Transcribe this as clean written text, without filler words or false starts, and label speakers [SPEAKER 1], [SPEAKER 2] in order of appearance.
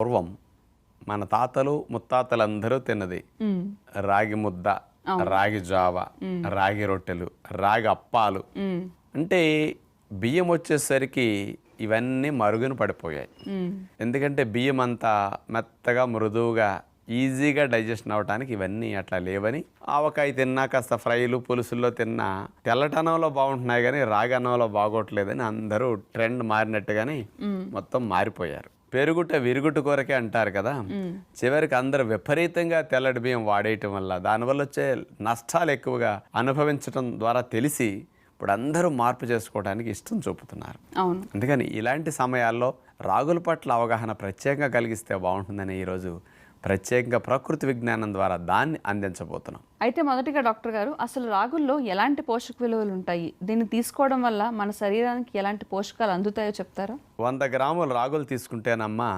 [SPEAKER 1] పూర్వం మన తాతలు ముత్తాతలందరూ తిన్నది రాగి ముద్ద, రాగి జావ, రాగి రొట్టెలు, రాగి అప్పాలు. అంటే బియ్యం వచ్చేసరికి ఇవన్నీ మరుగున పడిపోయాయి. ఎందుకంటే బియ్యం అంతా మెత్తగా మృదువుగా ఈజీగా డైజెషన్ అవ్వడానికి ఇవన్నీ అట్లా లేవని, ఆవకాయ తిన్నా కాస్త ఫ్రైలు పులుసుల్లో తిన్నా తెల్లటనంలో బాగుంటున్నాయి కానీ రాగి అన్నంలో బాగోట్లేదని అందరూ ట్రెండ్ మారినట్టుగానే మొత్తం మారిపోయారు. పెరుగుట విరుగుట కొరకే అంటారు కదా. చివరికి అందరూ విపరీతంగా తెల్లటి బియ్యం వాడేయటం వల్ల దానివల్ల వచ్చే నష్టాలు ఎక్కువగా అనుభవించడం ద్వారా తెలిసి ఇప్పుడు అందరూ మార్పు చేసుకోవడానికి ఇష్టం చూపుతున్నారు. అందుకని ఇలాంటి సమయాల్లో రాగుల పట్ల అవగాహన ప్రత్యేకంగా కలిగిస్తే బాగుంటుందని ఈరోజు ప్రత్యేకంగా ప్రకృతి విజ్ఞానం ద్వారా దాన్ని అందించబోతున్నాం.
[SPEAKER 2] అయితే మొదటిగా డాక్టర్ గారు, అసలు రాగుల్లో ఎలాంటి పోషక విలువలు ఉంటాయి? దీన్ని తీసుకోవడం వల్ల మన శరీరానికి ఎలాంటి పోషకాలు అందుతాయో చెప్తారా?
[SPEAKER 1] 100 గ్రాముల రాగులు తీసుకుంటేనమ్మా